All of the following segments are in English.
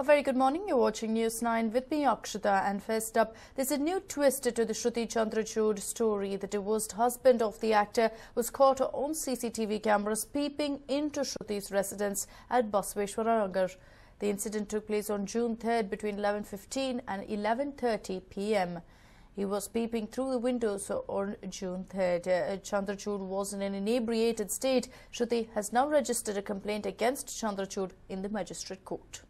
A very good morning. You're watching News 9 with me, Akshita. And first up, there's a new twist to the Shruti Chandrachud story. The divorced husband of the actor was caught on CCTV cameras peeping into Shruti's residence at Basaveshwaranagar. The incident took place on June 3rd between 11:15 and 11:30 p.m. He was peeping through the windows on June 3rd. Chandrachud was in an inebriated state. Shruti has now registered a complaint against Chandrachud in the magistrate court.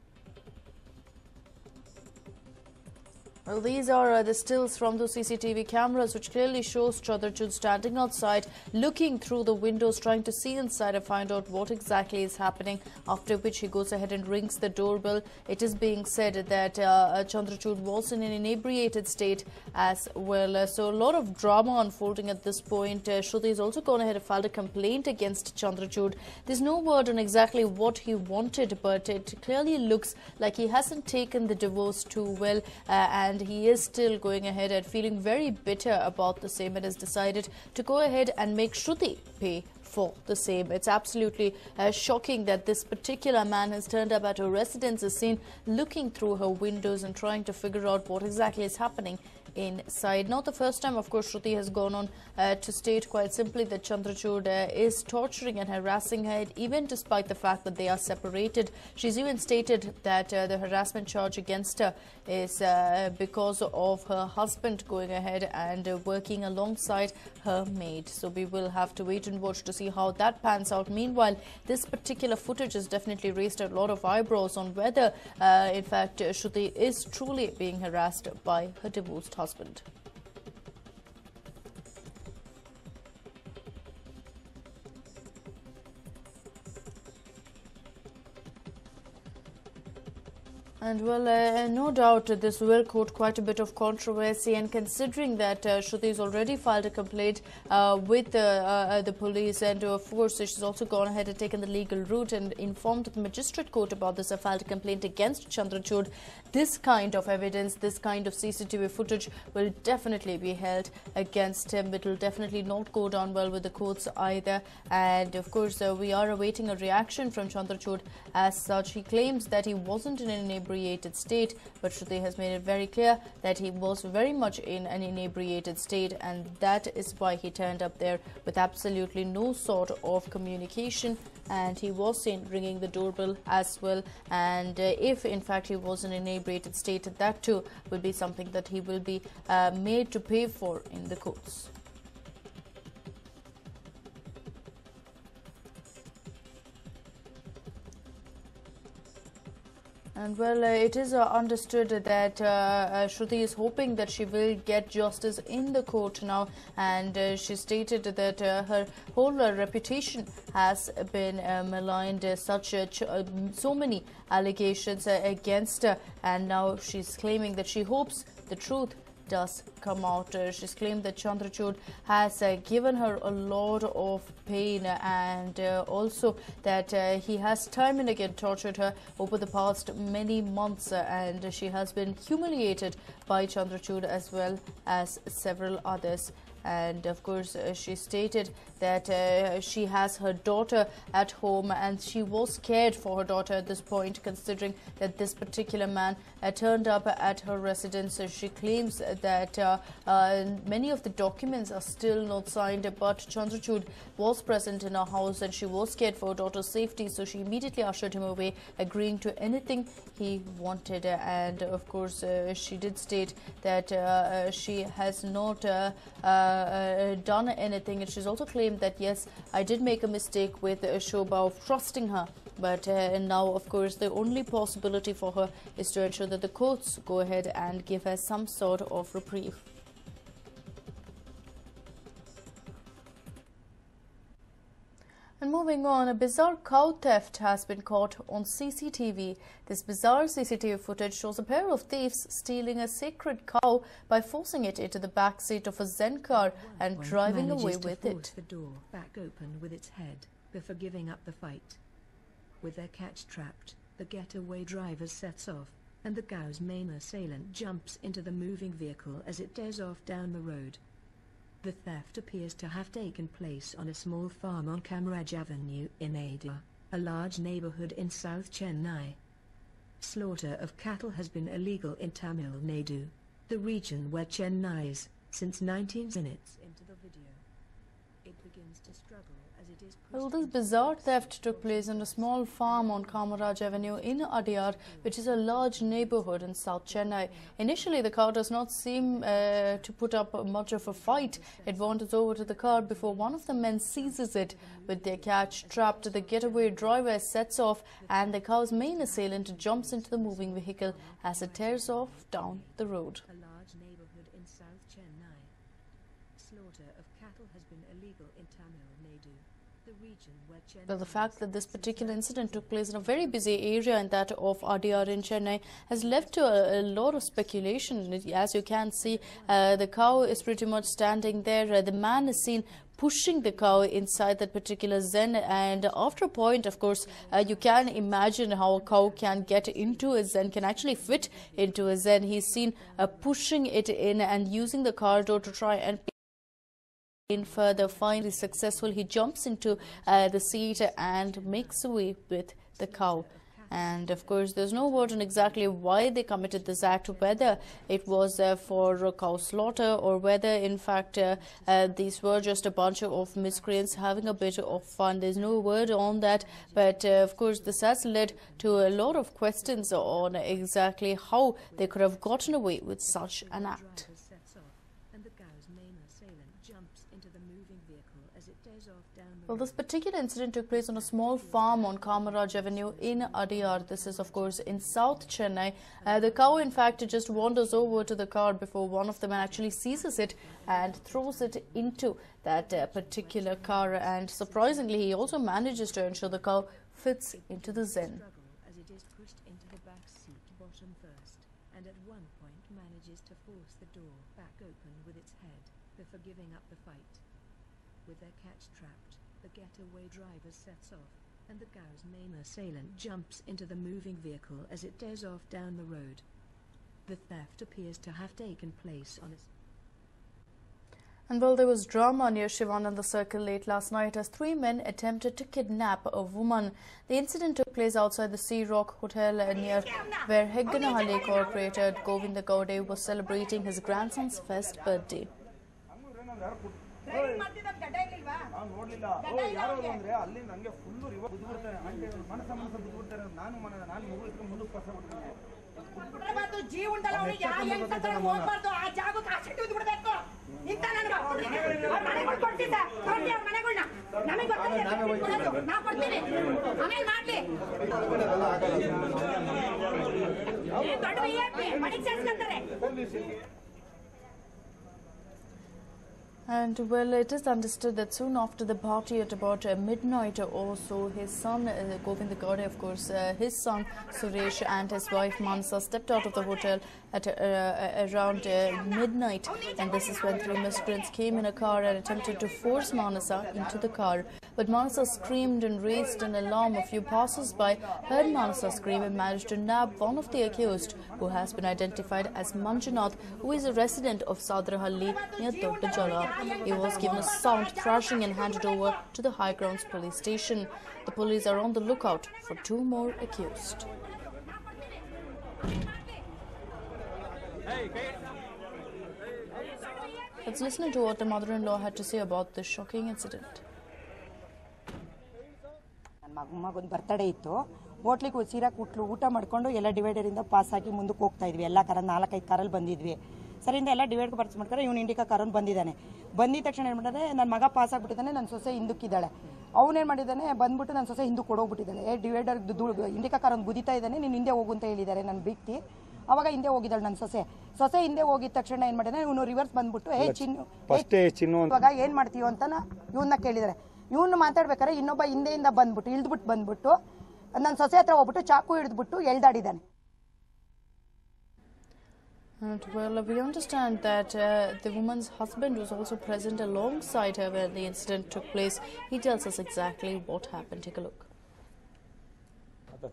Well, these are the stills from the CCTV cameras, which clearly shows Chandrachud standing outside, looking through the windows, trying to see inside and find out what exactly is happening, after which he goes ahead and rings the doorbell. It is being said that Chandrachud was in an inebriated state as well. So a lot of drama unfolding at this point. Shruti has also gone ahead and filed a complaint against Chandrachud. There's no word on exactly what he wanted, but it clearly looks like he hasn't taken the divorce too well, and he is still going ahead and feeling very bitter about the same, and has decided to go ahead and make Shruti pay for the same. It's absolutely shocking that this particular man has turned up at her residence, is seen looking through her windows and trying to figure out what exactly is happening inside. Not the first time, of course, Shruti has gone on to state quite simply that Chandrachud is torturing and harassing her, even despite the fact that they are separated. She's even stated that the harassment charge against her is because of her husband going ahead and working alongside her maid. So we will have to wait and watch to see how that pans out. Meanwhile, this particular footage has definitely raised a lot of eyebrows on whether, in fact, Shruti is truly being harassed by her divorced husband. And well, no doubt this will cause quite a bit of controversy, and considering that Shruti has already filed a complaint with the police, and of course she's also gone ahead and taken the legal route and informed the magistrate court about this, filed a complaint against Chandrachud. This kind of evidence, this kind of CCTV footage will definitely be held against him. It will definitely not go down well with the courts either. And of course, we are awaiting a reaction from Chandrachud. As such, he claims that he wasn't in an inebriated state, but Shruti has made it very clear that he was very much in an inebriated state, and that is why he turned up there with absolutely no sort of communication. And he was seen ringing the doorbell as well. And if in fact he was in an inebriated state, that too will be something that he will be made to pay for in the courts. And well, it is understood that Shruti is hoping that she will get justice in the court now, and she stated that her whole reputation has been maligned, so many allegations against her, and now she's claiming that she hopes the truth does come out. She's claimed that Chandrachud has given her a lot of pain, and also that he has time and again tortured her over the past many months, and she has been humiliated by Chandrachud as well as several others. And of course, she stated that she has her daughter at home, and she was scared for her daughter at this point, considering that this particular man turned up at her residence. She claims that many of the documents are still not signed, but Chandrachud was present in her house and she was scared for her daughter's safety, so she immediately ushered him away, agreeing to anything he wanted. And of course, she did state that she has not done anything, and she's also claimed that yes, I did make a mistake with Shobha of trusting her, but now of course the only possibility for her is to ensure that the courts go ahead and give her some sort of reprieve. And moving on, a bizarre cow theft has been caught on CCTV. This bizarre CCTV footage shows a pair of thieves stealing a sacred cow by forcing it into the back seat of a Zen car and driving away with it. The door back open with its head before giving up the fight. With their catch trapped, the getaway driver sets off, and the cow's main assailant jumps into the moving vehicle as it tears off down the road. The theft appears to have taken place on a small farm on Kamraj Avenue in Adia, a large neighborhood in South Chennai. Slaughter of cattle has been illegal in Tamil Nadu, the region where Chennai is, since 19 minutes into the video. It begins to struggle as it is... Well, this bizarre theft took place on a small farm on Kamaraj Avenue in Adyar, which is a large neighborhood in South Chennai. Initially, the cow does not seem to put up much of a fight. It wanders over to the car before one of the men seizes it. With their catch trapped, the getaway driver sets off and the cow's main assailant jumps into the moving vehicle as it tears off down the road. A large neighborhood in South Chennai. Slaughter of cattle has been illegal in Tamil Nadu, the region where Chennai... Well, the fact that this particular incident took place in a very busy area and that of Adyar in Chennai has led to a lot of speculation. As you can see, the cow is pretty much standing there. The man is seen pushing the cow inside that particular zen, and after a point, of course, you can imagine how a cow can get into a zen, can actually fit into a zen. He's seen pushing it in and using the car door to try and in further. Finally successful, he jumps into the seat and makes away with the cow. And of course, there's no word on exactly why they committed this act, whether it was for cow slaughter or whether in fact these were just a bunch of miscreants having a bit of fun. There's no word on that, but of course this has led to a lot of questions on exactly how they could have gotten away with such an act. Well, this particular incident took place on a small farm on Kamaraj Avenue in Adyar. This is, of course, in South Chennai. The cow, in fact, just wanders over to the car before one of the men actually seizes it and throws it into that particular car. And surprisingly, he also manages to ensure the cow fits into the zen. As it is pushed into the back seat bottom first, and at one point manages to force the door back open with its head before giving up the fight. With their catch trapped, the getaway driver sets off, and the cow's main assailant jumps into the moving vehicle as it tears off down the road. The theft appears to have taken place on a... And well, there was drama near Shivananda Circle late last night as 3 men attempted to kidnap a woman. The incident took place outside the Sea Rock Hotel near where Hegganahalli Corporator Govinda Gowde was celebrating his grandson's first birthday. And well, it is understood that soon after the party at about midnight or so, his son, Govinda Gowde, of course, his son Suresh and his wife Manasa stepped out of the hotel at around midnight. And this is when 3 miscreants came in a car and attempted to force Manasa into the car. But Manasa screamed and raised an alarm. A few passers-by heard Manasa scream and managed to nab one of the accused, who has been identified as Manjunath, who is a resident of Sadrahalli near Doddajala. He was given a sound thrashing and handed over to the High Grounds police station. The police are on the lookout for 2 more accused. Let's listen to what the mother-in-law had to say about this shocking incident. ಮಗನ birthday ಇತ್ತು ಹೋಟ್ಲಿಗೆ ಸೀರಾ ಕುಟ್ಲು ಊಟ ಮಾಡ್ಕೊಂಡು ಎಲ್ಲ ಡಿವೈಡರಿಂದ pass ಆಗಿ ಮುಂದಕ್ಕೆ ಹೋಗ್ತಾ ಇದ್ವಿ ಎಲ್ಲ ಕಾರ 4-5 ಕಾರಲ್ಲಿ ಬಂದಿದ್ವಿ ಸರಿಂದ ಎಲ್ಲ ಡಿವೈಡ್ಗೆ ಪರ್ಚೇಸ್ ಮಾಡ್ತಾರೆ ಇವನು ಇಂಡಿಕಾ ಕಾರನ್ನು ಬಂದಿದ್ದಾನೆ ಬಂದಿದ ತಕ್ಷಣ ಏನು ಮಾಡಿದ್ರೆ ನನ್ನ ಮಗ ಪಾಸ್ ಆಗಿಬಿಟ್ಟಿದ್ದಾನೆ ನನ್ನ ಸೊಸೆ ಹಿಂದಕ್ಕಿದ್ದಾಳೆ ಅವನೇನು ಮಾಡಿದ್ದಾನೆ ಬಂದ್ಬಿಟ್ಟು ನನ್ನ ಸೊಸೆ ಹಿಂದಕ್ಕೆ ಕೊಡೋಗ್ಬಿಟ್ಟಿದ್ದಾಳೆ ಡಿವೈಡರ್ ಇಂಡಿಕಾ ಕಾರನ್ನು ಗುದಿತಾ ಇದ್ದಾನೆ ನೀನು ಹಿಂದೆ ಹೋಗು ಅಂತ ಹೇಳಿದ್ದಾರೆ ನನ್ನ ಬಿಕ್ತಿ ಅವಾಗ ಹಿಂದೆ ಹೋಗಿದ್ದಾಳೆ ನನ್ನ ಸೊಸೆ ಹಿಂದೆ ಹೋಗಿದ ತಕ್ಷಣ ಏನು ಮಾಡಿದ್ದಾನೆ ಇವನು ರಿವರ್ಸ್ ಬಂದ್ಬಿಟ್ಟು ಚಿನ್ನು ಇವಾಗ ಏನು ಮಾಡ್ತೀವಿ ಅಂತ ಇವನ್ನ ಕೇಳಿದ್ದಾರೆ ಇವನು ಮಾತಾಡ್ಬೇಕಾದ್ರೆ ಇನ್ನೊಬ್ಬ ಹಿಂದೆಯಿಂದ ಬಂದ್ಬಿಟ್ಟು ನನ್ನ ಸೊಸೆ ಹತ್ರ ಹೋಗ್ಬಿಟ್ಟು ಚಾಕು ಹಿಡಿದ್ಬಿಟ್ಟು ಎಳ್ದಾಡಿದ್ದಾನೆ. And well, we understand that the woman's husband was also present alongside her when the incident took place. He tells us exactly what happened. Take a look.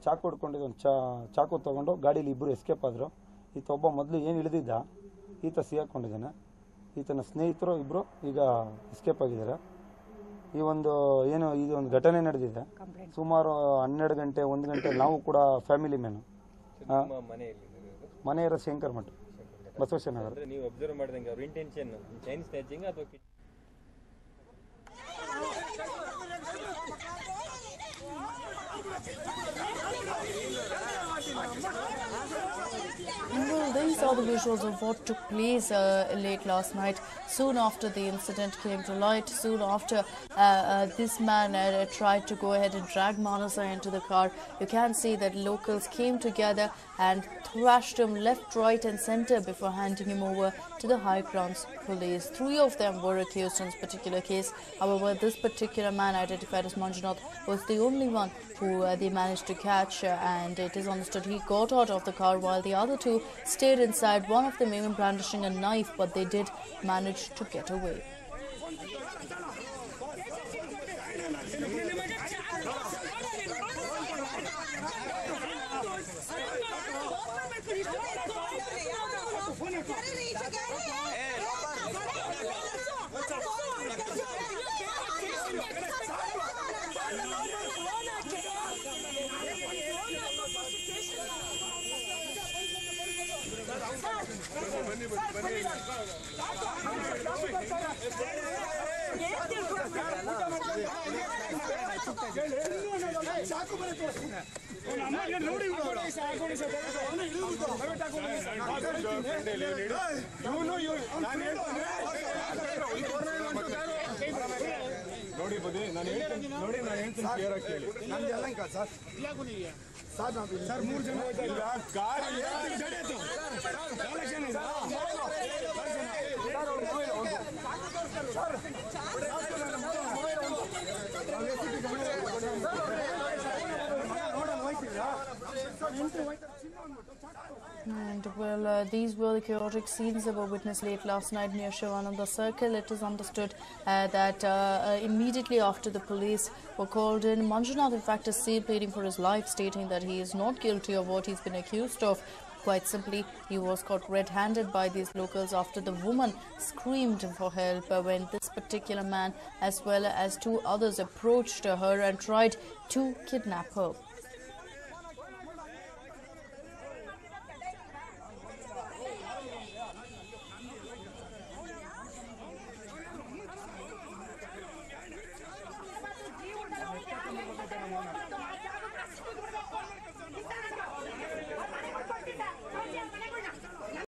ಚಾಕು ಹಿಡ್ಕೊಂಡಿದ್ದು ಚಾಕು ತಗೊಂಡು ಗಾಡಿಯಲ್ಲಿ ಇಬ್ಬರು ಎಸ್ಕೇಪ್ ಆದರು. ಈತ ಒಬ್ಬ ಮೊದಲು ಏನು ಇಳಿದಿದ್ದ ಈತ ಸಿಕ್ಕೊಂಡಿದ್ದಾನೆ. ಈತನ ಸ್ನೇಹಿತರು ಇಬ್ಬರು ಈಗ ಎಸ್ಕೇಪ್ ಆಗಿದ್ದಾರೆ. ಈ ಒಂದು ಘಟನೆ ನಡೆದಿದೆ ಸುಮಾರು 12 ಗಂಟೆ 1 ಗಂಟೆ ನಾವು ಕೂಡ ಫ್ಯಾಮಿಲಿ ಮ್ಯಾನ್ ಮನೆ ಇರೋ ಶಂಕರ್ ಮಠ ಬಸವೇಶ್ವರ ನಗರ. ನೀವು ಅಬ್ಸರ್ವ್ ಮಾಡಿದಂಗೆ ಅವ್ರ ಇಂಟೆನ್ಷನ್ ಚೈನ್ ಸ್ನ್ಯಾಚಿಂಗ್ ಅಥವಾ Well, these are the visuals of what took place late last night. Soon after the incident came to light, soon after this man tried to go ahead and drag Manasa into the car, you can see that locals came together and thrashed him left, right and centre before handing him over to the High Grounds police. 3 of them were accused in this particular case. However, this particular man, identified as Manjunath, was the only one who they managed to catch, and it is understood he got out of the car while the other 2 stayed inside, one of them even brandishing a knife, but they did manage to get away. ನೋಡಿ ಬದಿ ನಾನು ಹೇಳ್ತೀನಿ clear ಆಗಿ ಕೇಳಿ. ನಂದೆಲ್ಲ ಹಿಂಗ sir sir 3 ಜನ ಇಲ್ಲ car And well, these were the chaotic scenes that were witnessed late last night near Shivananda Circle. It is understood that immediately after the police were called in, Manjunath in fact is seen pleading for his life, stating that he is not guilty of what he's been accused of. Quite simply, he was caught red-handed by these locals after the woman screamed for help when this particular man as well as 2 others approached her and tried to kidnap her.